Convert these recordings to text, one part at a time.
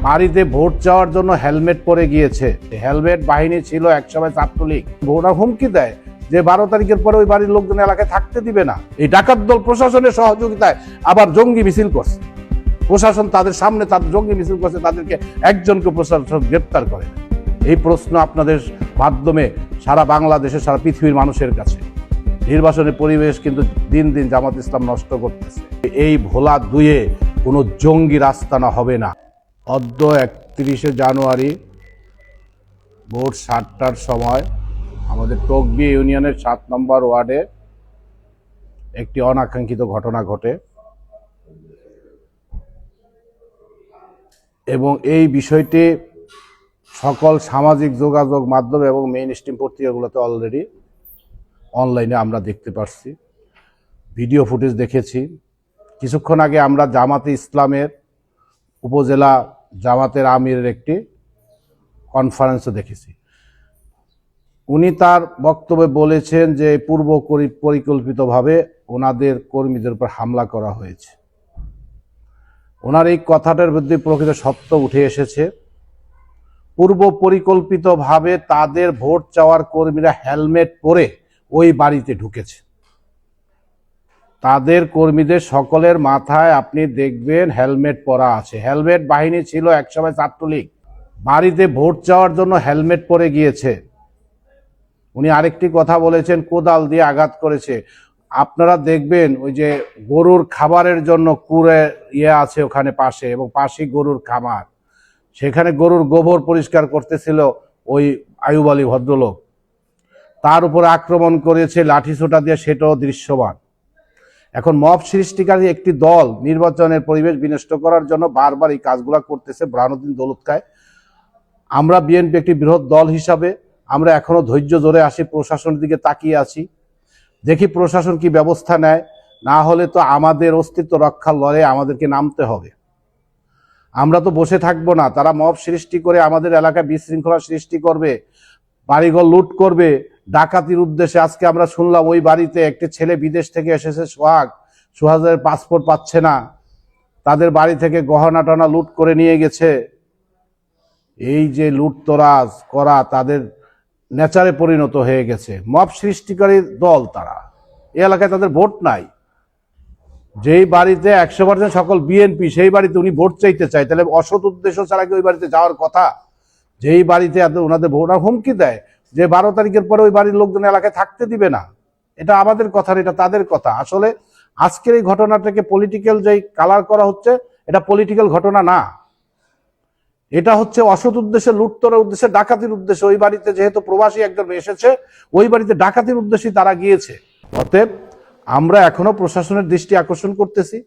বাড়িতে ভোট চাওয়ার জন্য হেলমেট পরে গিয়েছে। হেলমেট বাহিনী ছিল একসময় ছাত্রলীগ। ভোটার হুমকি দেয় যে 12 তারিখের পরে ওই বাড়ির লোকজন এলাকায় থাকতে দিবে না। এই ডাকাত দল প্রশাসনের সহযোগিতায় আবার জঙ্গি মিছিল করছে। প্রশাসন তাদের সামনে তাদের জঙ্গি মিছিল করছে, তাদেরকে একজনকে প্রশাসন গ্রেপ্তার করে। এই প্রশ্ন আপনাদের মাধ্যমে সারা বাংলাদেশে, সারা পৃথিবীর মানুষের কাছে। নির্বাচনের পরিবেশ কিন্তু দিন দিন জামাত ইসলাম নষ্ট করতেছে। এই ভোলা 2-এ কোনো জঙ্গি রাস্তানা হবে না। অদ্য 31শে জানুয়ারি ভোর 7টার সময় আমাদের টকবি ইউনিয়নের 7 নম্বর ওয়ার্ডে একটি অনাকাঙ্ক্ষিত ঘটনা ঘটে এবং এই বিষয়টি সকল সামাজিক যোগাযোগ মাধ্যম এবং মেইন স্ট্রিম পত্রিকাগুলোতে অলরেডি অনলাইনে আমরা দেখতে পাচ্ছি, ভিডিও ফুটেজ দেখেছি। কিছুক্ষণ আগে আমরা জামাতে ইসলামের উপজেলা জামাতের আমিরের একটি কনফারেন্সও দেখেছি। উনি তার বক্তব্যে বলেছেন যে পূর্ব পরিকল্পিতভাবে ওনাদের কর্মীদের উপর হামলা করা হয়েছে। ওনার এই কথাটার মধ্যে প্রকৃত সত্য উঠে এসেছে। পূর্ব পরিকল্পিতভাবে তাদের ভোট চাওয়ার কর্মীরা হেলমেট পরে ওই বাড়িতে ঢুকেছে। তাদের কর্মীদের সকলের মাথায় আপনি দেখবেন হেলমেট পরা আছে। হেলমেট বাহিনী ছিল একসময় ছাত্রলীগ। বাড়িতে ভোট চাওয়ার জন্য হেলমেট পরে গিয়েছে। উনি আরেকটি কথা বলেছেন, কোদাল দিয়ে আঘাত করেছে। আপনারা দেখবেন ওই যে গরুর খাবারের জন্য কুড়ে আছে ওখানে পাশে, এবং পাশেই গরুর খামার, সেখানে গরুর গোবর পরিষ্কার করতেছিল ওই আয়ুব আলী ভদ্রলোক। তার উপরে আক্রমণ করেছে লাঠিসোঁটা দিয়ে, সেটাও দৃশ্যমান। এখন মব সৃষ্টিকারী একটি দল নির্বাচনের পরিবেশ বিনষ্ট করার জন্য বারবার এই কাজগুলো করতেছে বুরহানুদ্দিন দৌলতখায়। আমরা বিএনপি একটি বৃহৎ দল হিসাবে আমরা এখনো ধৈর্য ধরে আসি, প্রশাসনের দিকে তাকিয়ে আছি, দেখি প্রশাসন কি ব্যবস্থা নেয়। না হলে তো আমাদের অস্তিত্ব রক্ষার লড়াইয়ে আমাদেরকে নামতে হবে। আমরা তো বসে থাকবো না। তারা মব সৃষ্টি করে আমাদের এলাকায় বিশৃঙ্খলা সৃষ্টি করবে, বাড়িঘর লুট করবে, ডাকাতির উদ্দেশ্যে। আজকে আমরা শুনলাম ওই বাড়িতে একটি ছেলে বিদেশ থেকে এসেছে, সোহাগের পাসপোর্ট পাচ্ছে না, তাদের বাড়ি থেকে গহনা টনা লুট করে নিয়ে গেছে। এই যে লুটতরাজ করা তাদের নেচারে পরিণত হয়ে গেছে। মব সৃষ্টিকারী দল তারা। এই এলাকায় তাদের ভোট নাই। যেই বাড়িতে 100% সকল বিএনপি, সেই বাড়িতে উনি ভোট চাইতে চায়, তাহলে অসৎ উদ্দেশ্য ছাড়া কি ওই বাড়িতে যাওয়ার কথা? যেই বাড়িতে ওনাদের ভোটার হুমকি দেয় যে 12 তারিখের পরে ওই বাড়ির লোকজন এলাকায় থাকতে দিবে না। এটা আমাদের কথা, এটা তাদের কথা। আসলে আজকের এই ঘটনাটাকে পলিটিক্যাল যেই কালার করা হচ্ছে, এটা পলিটিক্যাল ঘটনা না। এটা হচ্ছে অসৎ উদ্দেশ্যে, লুটতরার উদ্দেশ্যে, ডাকাতির উদ্দেশ্যে। ওই বাড়িতে যেহেতু প্রবাসী একজন এসেছে, ওই বাড়িতে ডাকাতির উদ্দেশ্যে তারা গিয়েছে। অতএব আমরা এখনো প্রশাসনের দৃষ্টি আকর্ষণ করতেছি।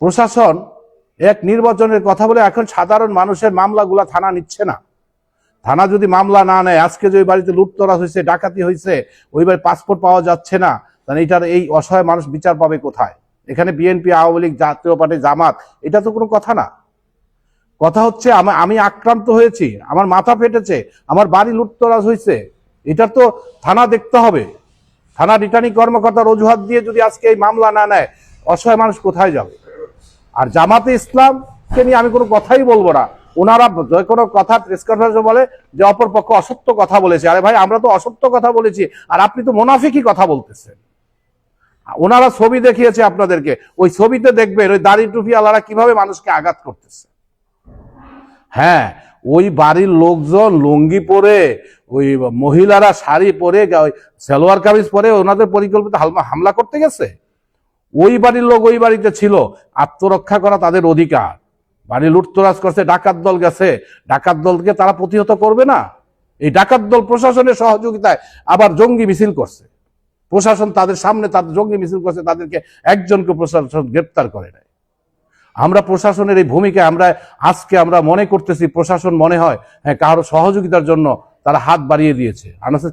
প্রশাসন এক নির্বাচনের কথা বলে এখন সাধারণ মানুষের মামলাগুলা থানা নিচ্ছে না। থানা যদি মামলা না নেয়, আজকে যে ওই বাড়িতে লুটতরাজ হয়েছে, ডাকাতি হয়েছে, ওই বাড়ির পাসপোর্ট পাওয়া যাচ্ছে না, তাহলে এটার এই অসহায় মানুষ বিচার পাবে কোথায়? এখানে বিএনপি, আওয়ামী লীগ, জাতীয় পার্টি, জামাত, এটা তো কোনো কথা না। কথা হচ্ছে আমি আক্রান্ত হয়েছি, আমার মাথা ফেটেছে, আমার বাড়ি লুটতরাজ হয়েছে, এটার তো থানা দেখতে হবে। থানা রিটার্নিং কর্মকর্তার অজুহাত দিয়ে যদি আজকে এই মামলা না নেয়, অসহায় মানুষ কোথায় যাবে? আর জামাতে ইসলামকে নিয়ে আমি কোনো কথাই বলবো না। ওনারা যে কোনো কথা প্রেস কনফারেন্সে বলে যে অপরপক্ষ অসত্য কথা বলেছে। আরে ভাই, আমরা তো অসত্য কথা বলেছি, আর আপনি তো মুনাফিকি কথা বলতেছেন। ওনারা ছবি দেখিয়েছে আপনাদেরকে, ওই ছবিতে দেখবেন ওই দাড়ি টুপিওয়ালারা কিভাবে মানুষকে আঘাত করতেছে। হ্যাঁ, ওই বাড়ির লোকজন লুঙ্গি পরে, ওই মহিলারা শাড়ি পরে, সালোয়ার কামিজ পরে ওনাদের পরিকল্পিত হামলা করতে গেছে। ওই বাড়ির লোক ওই বাড়িতে ছিল, আত্মরক্ষা করা তাদের অধিকার। বাড়ি লুটতরাজ করছে, ডাকাত দল গেছে, ডাকাত দলকে তারা প্রতিহত করবে না? এই ডাকাত দল প্রশাসনের সহযোগিতায় আবার জঙ্গি মিছিল করছে। প্রশাসন তাদের সামনে তাদের জঙ্গি মিছিল করছে, তাদেরকে একজনকে প্রশাসন গ্রেপ্তার করে নাই। আমরা প্রশাসনের এই ভূমিকায় আজকে আমরা মনে করতেছি প্রশাসন মনে হয় কারো সহযোগিতার জন্য তারা হাত বাড়িয়ে দিয়েছে।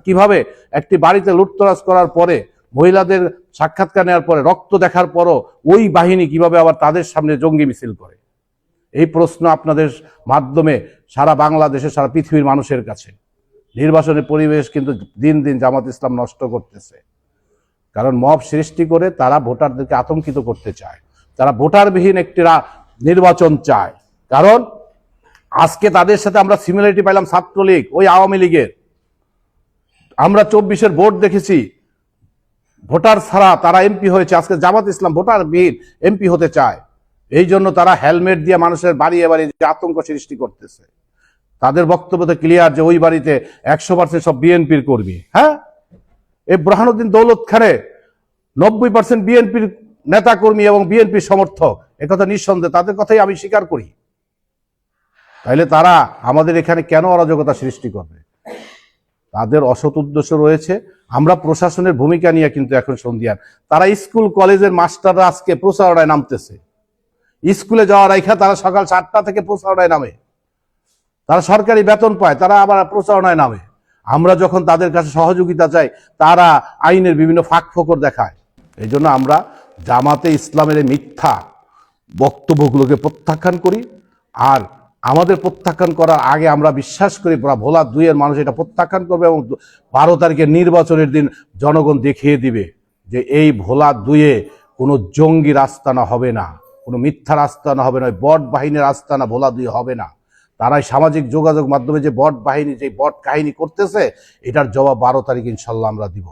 কিভাবে একটি বাড়িতে লুটতরাজ করার পরে, মহিলাদের সাক্ষাৎকার নেওয়ার পরে, রক্ত দেখার পরও ওই বাহিনী কিভাবে আবার তাদের সামনে জঙ্গি মিছিল করে? এই প্রশ্ন আপনাদের মাধ্যমে সারা বাংলাদেশে, সারা পৃথিবীর মানুষের কাছে। নির্বাচনের পরিবেশ কিন্তু দিন দিন জামাত ইসলাম নষ্ট করতেছে। কারণ মব সৃষ্টি করে তারা ভোটারদেরকে আতঙ্কিত করতে চায়। তারা ভোটারবিহীন একটি নির্বাচন চায়। কারণ আজকে তাদের সাথে আমরা সিমিলারিটি পাইলাম ছাত্রলীগ, ওই আওয়ামী লীগের। আমরা 24-এর ভোট দেখেছি, ভোটার ছাড়া তারা এমপি হয়েছে। আজকে জামাত ইসলাম ভোটার বিহীন এমপি হতে চায়, এই জন্য তারা হেলমেট দিয়ে মানুষের বাড়িয়ে বাড়িয়ে যে আতঙ্ক সৃষ্টি করতেছে। তাদের বক্তব্য তো ক্লিয়ার যে ওই বাড়িতে 100% সব বিএনপির কর্মী। হ্যাঁ, এই বুরহানুদ্দিন দৌলত খানে 90% বিএনপির নেতা কর্মী এবং বিএনপির সমর্থক, একথা নিঃসন্দেহে, তাদের কথাই আমি স্বীকার করি। তাইলে তারা আমাদের এখানে কেন অরাজকতা সৃষ্টি করবে? তাদের অসৎ উদ্দেশ্য রয়েছে। আমরা প্রশাসনের ভূমিকা নিয়ে কিন্তু এখন সন্ধিয়ান। তারা স্কুল কলেজের মাস্টাররা আজকে প্রচারণায় নামতেছে। স্কুলে যাওয়ার রাইখা তারা সকাল 7টা থেকে প্রচারণায় নামে। তারা সরকারি বেতন পায়, তারা আবার প্রচারণায় নামে। আমরা যখন তাদের কাছে সহযোগিতা চাই, তারা আইনের বিভিন্ন ফাঁক ফোকর দেখায়। এই জন্য আমরা জামাতে ইসলামের এই মিথ্যা বক্তব্যগুলোকে প্রত্যাখ্যান করি। আর আমাদের প্রত্যাখ্যান করার আগে আমরা বিশ্বাস করি ভোলা 2-এর মানুষ এটা প্রত্যাখ্যান করবে এবং 12 তারিখের নির্বাচনের দিন জনগণ দেখিয়ে দিবে যে এই ভোলা 2-এ কোনো জঙ্গির আস্তানা হবে না, কোনো মিথ্যার আস্তানা হবে না, বট বাহিনীর আস্তানা ভোলা 2 হবে না। তারাই সামাজিক যোগাযোগ মাধ্যমে যে বট বাহিনী, যে বট কাহিনী করতেছে, এটার জবাব 12 তারিখ ইনশাল্লাহ আমরা দিব।